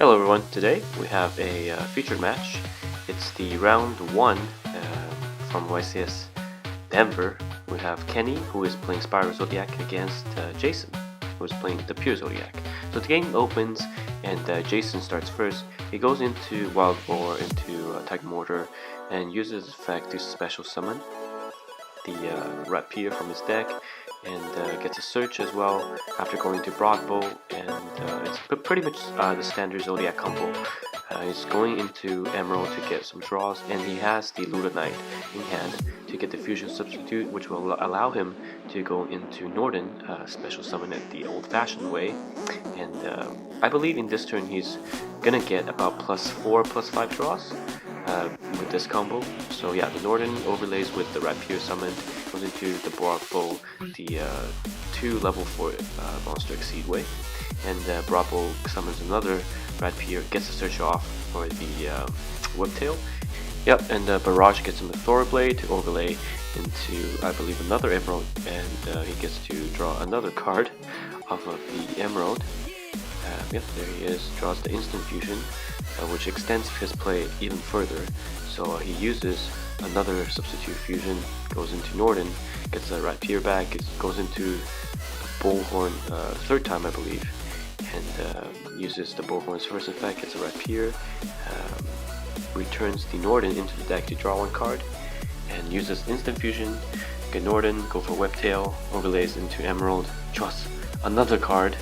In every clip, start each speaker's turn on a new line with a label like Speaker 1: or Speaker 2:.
Speaker 1: Hello everyone, today we have a featured match. It's the round 1 from YCS Denver. We have Kenny, who is playing Spyral Zodiac, against Jason, who is playing the Pure Zodiac. So the game opens and Jason starts first. He goes into Wild Boar, into Tiger Mortar, and uses his effect to special summon the Rapier from his deck, and gets a search as well after going to Broadbow, and it's pretty much the standard Zodiac combo. He's going into Emerald to get some draws, and he has the Luda Knight in hand to get the fusion substitute, which will allow him to go into Norden, special summon it the old-fashioned way. And I believe in this turn he's gonna get about +4, +5 draws with this combo. So yeah, the Norden overlays with the Rapier summon, goes into the Broadbow, the 2 level 4 monster Exceed Way, and Broadbow summons another Rapier, gets a search off for the Whiptail. Yep, and Barrage gets him a Thor Blade to overlay into, I believe, another Emerald, and he gets to draw another card off of the Emerald. Yep, there he is, draws the Instant Fusion, which extends his play even further. So he uses another substitute fusion, goes into Norden, gets a Rapier back, goes into Bullhorn third time I believe, and uses the Bullhorn's first effect, gets a Rapier, returns the Norden into the deck to draw 1 card, and uses Instant Fusion, get Norden, go for Whiptail, overlays into Emerald, draws another card.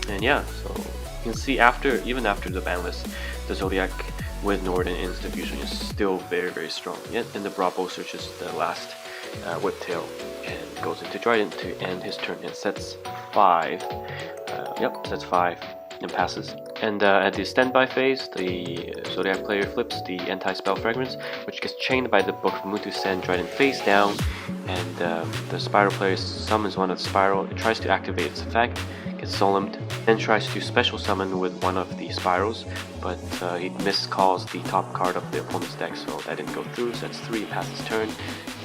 Speaker 1: And yeah, so you can see even after the ban list, the Zodiac with Norden and Instant Fusion is still very strong. Yet, and the Broadbow searches the last Whiptail and goes into Trident to end his turn and sets 5. Sets 5 and passes. And at the standby phase, the Zodiac player flips the anti-spell Fragrance, which gets chained by the Book of Moon to send Trident face down, and the Spyral player summons one of the Spyral. It tries to activate its effect, gets solemned, then tries to special summon with one of the Spirals, but he miscalls the top card of the opponent's deck, so that didn't go through. Sets 3, passes turn.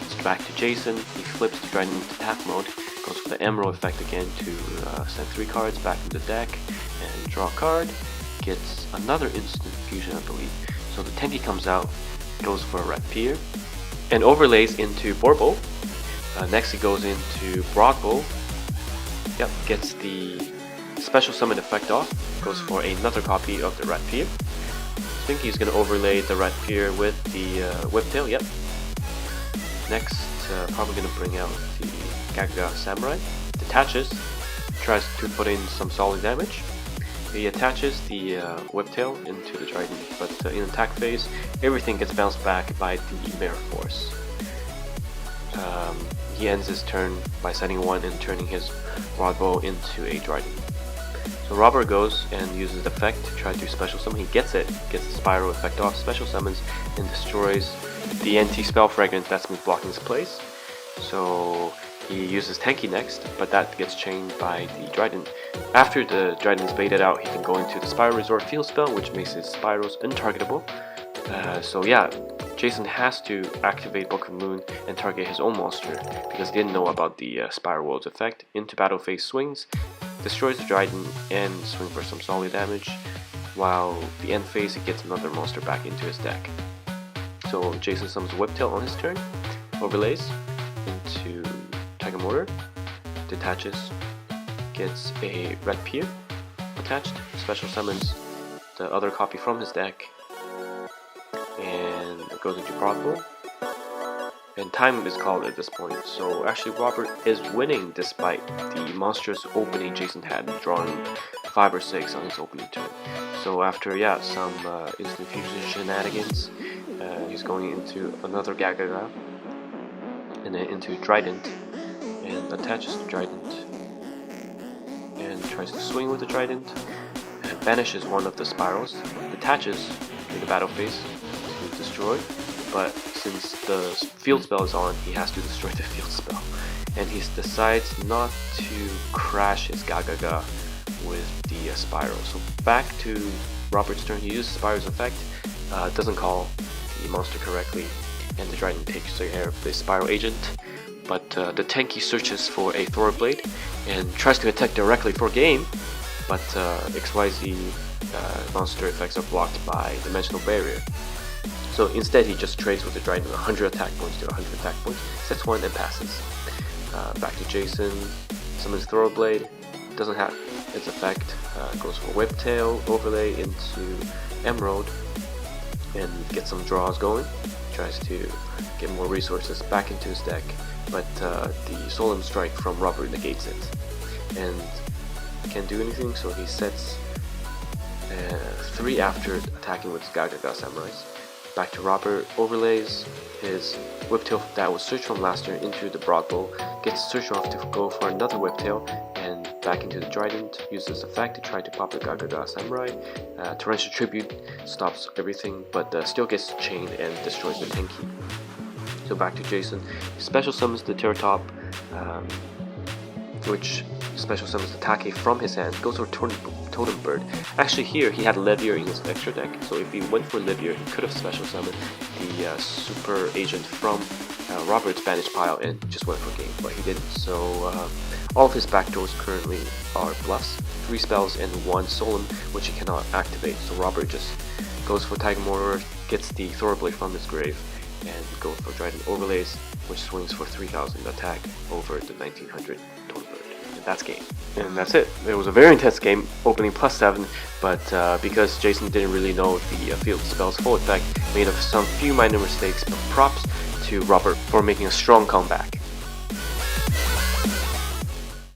Speaker 1: It's back to Jason. He flips the Trident into attack mode, goes for the Emerald effect again to send 3 cards back into the deck and draw a card. Gets another Instant Fusion, I believe. So the Tenki comes out, goes for a Rapier, and overlays into Borbo. Next he goes into Broadbow. Yep, gets the special summon effect off, goes for another copy of the Rapier. I think he's going to overlay the Rapier with the Whiptail, yep. Next, probably going to bring out the Gagaga Samurai. Detaches, tries to put in some solid damage. He attaches the Whiptail into the Trident, but in attack phase, everything gets bounced back by the Mirror Force. He ends his turn by setting 1 and turning his Broadbow into a Trident. So Robert goes and uses the effect to try to special summon. He gets it, gets the Spyral effect off, special summons, and destroys the anti-spell Fragrance that's been blocking his place. So he uses Tenki next, but that gets chained by the Trident. After the Trident is baited out, he can go into the Spyral Resort Field Spell, which makes his Spirals untargetable. So yeah, Jason has to activate Book of Moon and target his own monster, because he didn't know about the Spyral World's effect. Into battle phase swings, destroys the Trident, and swing for some solid damage, while the end phase he gets another monster back into his deck. So Jason summons Whiptail on his turn, overlays into Tiger Mortar, detaches, gets a Rapier attached, special summons the other copy from his deck, and goes into Broadbow. And time is called at this point, so actually Robert is winning despite the monstrous opening Jason had, drawing 5 or 6 on his opening turn. So after some Instant Fusion shenanigans, he's going into another Gagaga, and then into Trident, and attaches the Trident, and tries to swing with the Trident, and banishes one of the Spirals, detaches in the battle phase to destroy, but since the field spell is on, he has to destroy the field spell, and he decides not to crash his Gagaga with the Spyral. So back to Robert's turn. He uses Spyral's effect, doesn't call the monster correctly, and the Trident takes care of the Spyral agent, but the Tenki searches for a Thor Blade and tries to attack directly for game, but XYZ monster effects are blocked by Dimensional Barrier. So instead he just trades with the Dryden 100 attack points to 100 attack points, sets 1 and passes. Back to Jason, summons Throwerblade, doesn't have its effect, goes for Whiptail, overlay into Emerald, and gets some draws going. Tries to get more resources back into his deck, but the Solemn Strike from Robert negates it. And can't do anything, so he sets 3 after attacking with Gagaga Samurais. Back to Robert, overlays his Whiptail that was searched from last turn into the Broadbow, gets searched off to go for another Whiptail, and back into the Trident, uses this effect to try to pop the Gagaga Samurai. Torrential Tribute stops everything, but still gets chained and destroys the Tenki. So back to Jason, he special summons the Terratop, which special summons the Take from his hand, goes for Totem Bird. Actually here he had Levier in his extra deck, so if he went for Levier he could have special summoned the Super Agent from Robert's Banished pile and just went for game, but he didn't. So all of his backdoors currently are bluffs, 3 spells and 1 Solemn, which he cannot activate, so Robert just goes for Tiger Mortar, gets the Thorblade from his grave, and goes for Trident overlays, which swings for 3000 attack over the 1900 Totem Bird. And that's game. And that's it. It was a very intense game, opening +7, but because Jason didn't really know the field spell's full effect, made some few minor mistakes, but props to Robert for making a strong comeback.